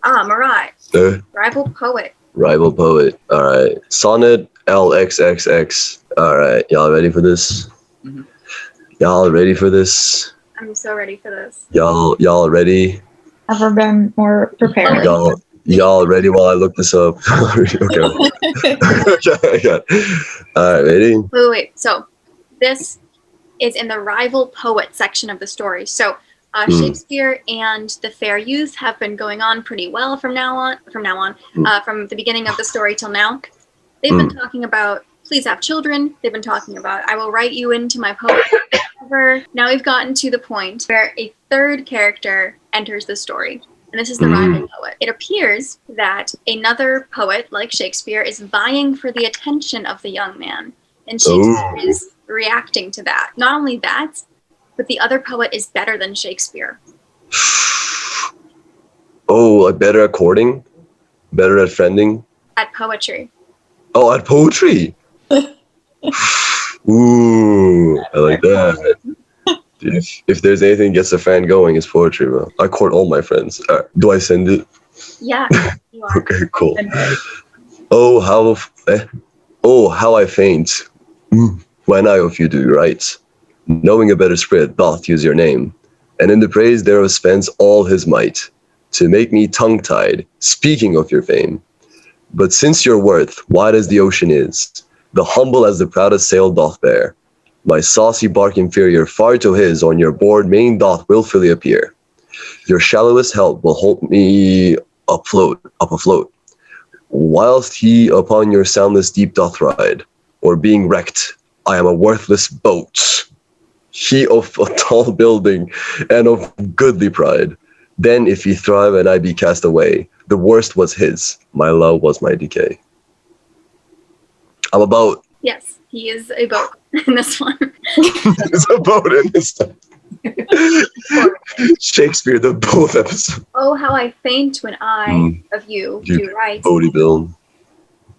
Marai. Rival poet. Rival poet. All right. Sonnet LXXX. All right. Y'all ready for this? Mhm. Y'all ready for this? I'm so ready for this. Y'all ready? Never been more prepared. Y'all ready while I look this up? Okay. Okay. All right, ready? Wait. So this is in the rival poet section of the story. So Shakespeare and the fair youth have been going on pretty well from the beginning of the story till now. They've been talking about please have children. They've been talking about I will write you into my poem. Now we've gotten to the point where a third character enters the story. And this is the rival poet. It appears that another poet, like Shakespeare, is vying for the attention of the young man. And Shakespeare is reacting to that. Not only that, but the other poet is better than Shakespeare. Oh, like better at courting? Better at friending? At poetry. Oh, at poetry! Ooh, I like that. Dude, if there's anything that gets a fan going, it's poetry, bro. I court all my friends. Do I send it? Yeah, you are. Okay, cool. Oh, how I faint when I of you do right, knowing a better spirit doth use your name, and in the praise thereof spends all his might, to make me tongue-tied, speaking of your fame. But since your worth wide as the ocean is, the humble as the proudest sail doth bear, my saucy bark inferior far to his on your broad main doth wilfully appear. Your shallowest help will hold me up afloat, whilst he upon your soundless deep doth ride, or being wrecked, I am a worthless boat, he of a tall building and of goodly pride. Then if he thrive and I be cast away, the worst was his, my love was my decay. I'm a boat. Yes, he is a boat in this one. He's a boat in this time. Shakespeare, the boat episode. Oh, how I faint when I of you do right, Boaty Bill.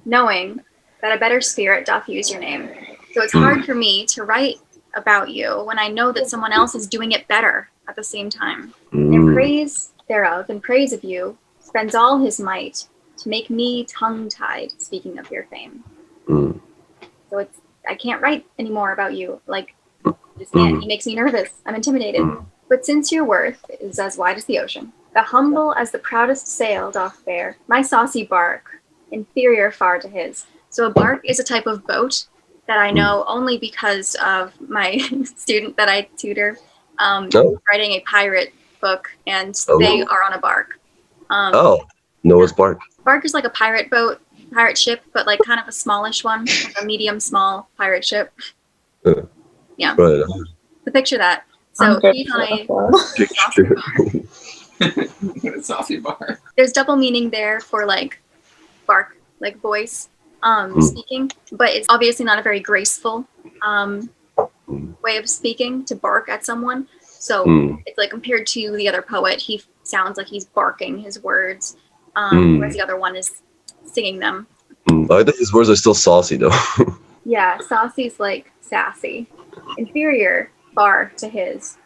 knowing that a better spirit doth use your name. So it's hard for me to write about you when I know that someone else is doing it better at the same time. In praise thereof, in praise of you, spends all his might to make me tongue-tied, speaking of your fame. So I can't write anymore about you. Like, just can't. He makes me nervous. I'm intimidated. But since your worth is as wide as the ocean, the humble as the proudest sail doth bear, my saucy bark, inferior far to his. So a bark is a type of boat that I know only because of my student that I tutor, writing a pirate book, and they are on a bark. Noah's Bark. Bark is like a pirate boat, pirate ship, but like kind of a smallish one, like a medium small pirate ship. Yeah. Right. So picture that. So he's on a saucy bar. There's double meaning there for like bark, like voice speaking, but it's obviously not a very graceful way of speaking to bark at someone. So it's like compared to the other poet, he sounds like he's barking his words, whereas the other one is singing them. I think his words are still saucy though. Yeah, saucy's like sassy. Inferior far to his.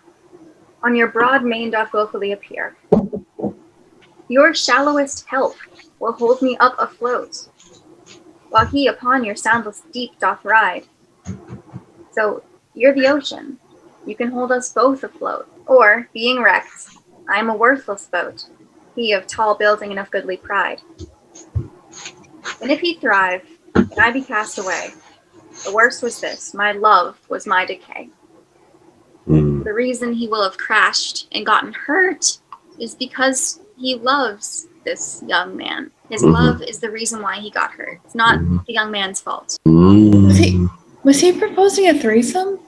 On your broad main doth willfully appear. Your shallowest help will hold me up afloat, while he upon your soundless deep doth ride. So you're the ocean. You can hold us both afloat. Or, being wrecked, I am a worthless boat, he of tall building and of goodly pride. And if he thrive, and I be cast away, the worst was this, my love was my decay. The reason he will have crashed and gotten hurt is because he loves this young man. His love is the reason why he got hurt. It's not the young man's fault. Was he proposing a threesome?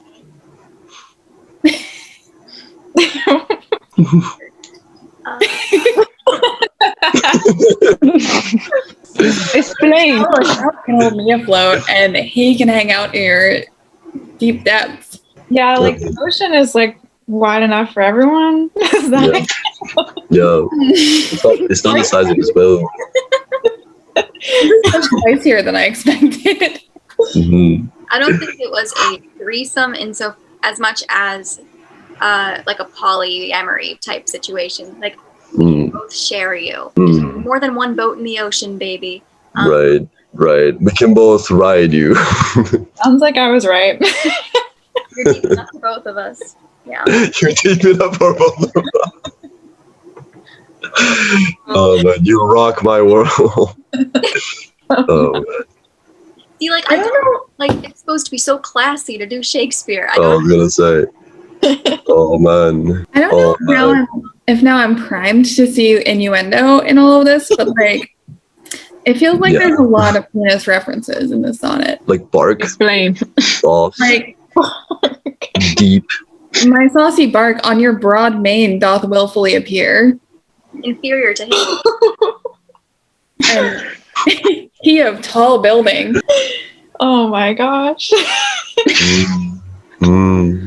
Explain. Can hold me afloat, and he can hang out in your deep depths. Yeah, like the ocean is like wide enough for everyone. It's not the size of his boat. It's much spicier than I expected. I don't think it was a threesome as much as like a polyamory type situation. Like Mm. Both share you. Mm. More than one boat in the ocean, baby. Right. We can both ride you. Sounds like I was right. You're deep enough for both of us. Yeah. You're deep enough for both of us. Oh man, you rock my world. Oh, See, like, I don't know, like, it's supposed to be so classy to do Shakespeare. I was gonna say. Oh man. I don't know if now I'm primed to see innuendo in all of this, but like, it feels like there's a lot of penis references in this sonnet. Like bark. Explain. Soft. Like, Deep. my saucy bark on your broad main doth willfully appear. Inferior to him. And he of tall building. Oh my gosh.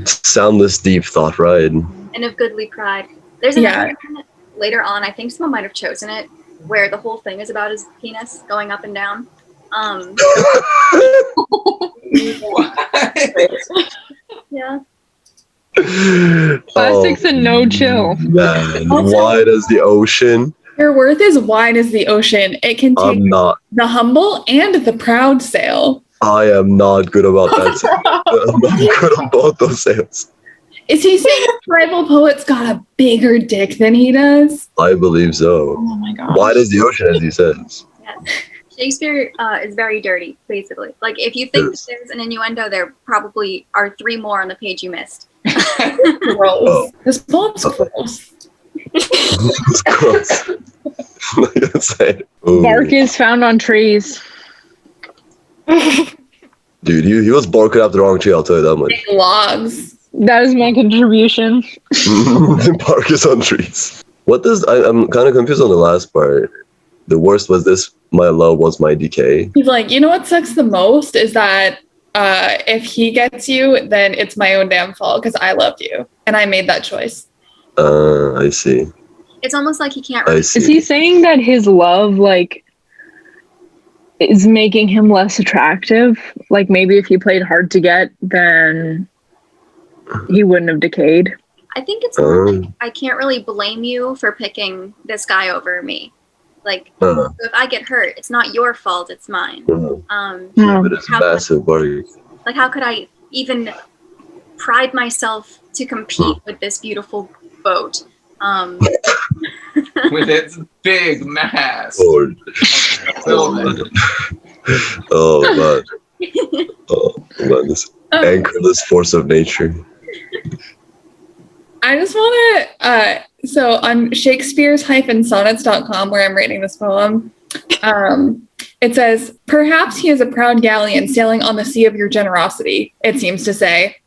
Soundless deep thought ride. And of goodly pride. There's another one later on, I think someone might have chosen it, where the whole thing is about his penis going up and down. Yeah. Classics and no chill. Man, wide as the ocean. Your worth is wide as the ocean. It can take the humble and the proud sail. I am not good about that. I'm not good on both those sales. Is he saying tribal poet's got a bigger dick than he does? I believe so. Oh my god. Wide as the ocean, as he says. Yes. Shakespeare is very dirty, basically. Like, if you think that there's an innuendo, there probably are 3 more on the page you missed. Gross. Oh. This poem's gross. It's gross. I'm not gonna say it. Ooh. Bark is found on trees. Dude, he was barking up the wrong tree, I'll tell you that much. Big logs. That is my contribution. Bark is on trees. What does I'm kind of confused on the last part. The worst was this, my love was my decay. He's like, you know what sucks the most is that if he gets you, then it's my own damn fault because I loved you and I made that choice. I see. It's almost like he can't. I see. Is he saying that his love, like, is making him less attractive? Like, maybe if he played hard to get, then he wouldn't have decayed. I think it's more like, I can't really blame you for picking this guy over me. Like, so if I get hurt, it's not your fault, it's mine. But it's massive bark. Like, how could I even pride myself to compete with this beautiful boat? With its big mast. Lord. Oh man. Oh man, this anchorless force of nature. I just want to, so on Shakespeare's-sonnets.com, where I'm reading this poem, it says, perhaps he is a proud galleon sailing on the sea of your generosity, it seems to say.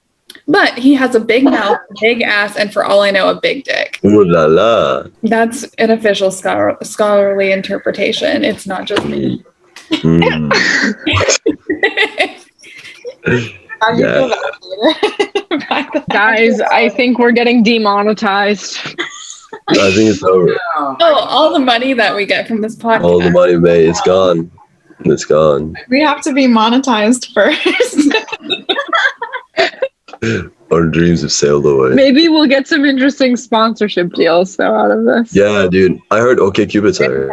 But he has a big mouth, a big ass, and for all I know, a big dick. Ooh la la. That's an official scholarly interpretation. It's not just me. Yeah. Guys, I think we're getting demonetized. I think it's over. Oh, all the money that we get from this podcast. All the money made, it's gone. It's gone. We have to be monetized first. Our dreams have sailed away. Maybe we'll get some interesting sponsorship deals though out of this. Yeah, dude. I heard OkCupid's hired.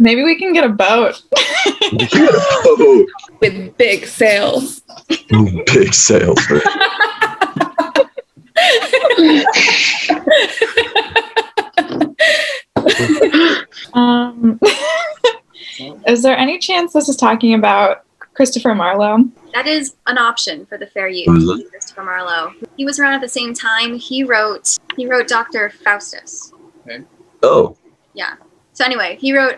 Maybe we can get a boat. Oh, With big sales. big sales. Is there any chance this is talking about Christopher Marlowe? That is an option for the fair use. Who's that? Christopher Marlowe. He was around at the same time. He wrote Dr. Faustus. Oh. Yeah. So anyway, he wrote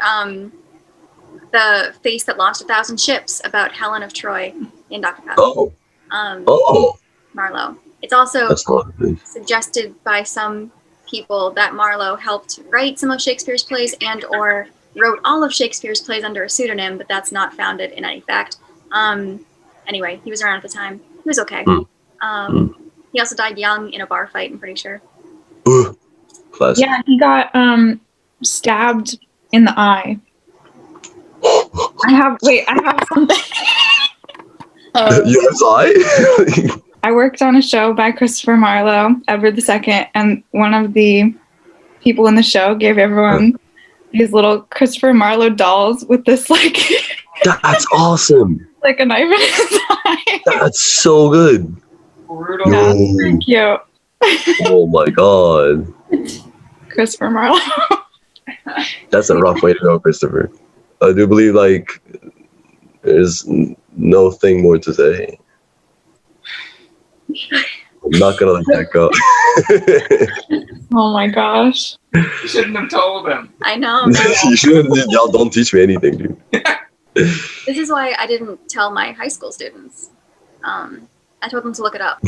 The Face That Launched 1,000 Ships about Helen of Troy in Dr. Faustus. Oh. Marlowe. It's also That's not suggested by some people that Marlowe helped write some of Shakespeare's plays and or wrote all of Shakespeare's plays under a pseudonym, but that's not founded in any fact. Anyway, he was around at the time. He was okay. He also died young in a bar fight, I'm pretty sure. Classic. Yeah, he got stabbed in the eye. I have something. Yes, I worked on a show by Christopher Marlowe, Edward II, and one of the people in the show gave everyone these little Christopher Marlowe dolls with this like That's awesome. like a knife in his eye. That's so good. Brutal. Yeah, it's pretty cute. Oh my god. Christopher Marlowe. That's a rough way to go, Christopher. I do believe, like, there's no thing more to say. I'm not gonna let that go. Oh my gosh. You shouldn't have told him. I know. You shouldn't. Y'all don't teach me anything, dude. This is why I didn't tell my high school students. I told them to look it up.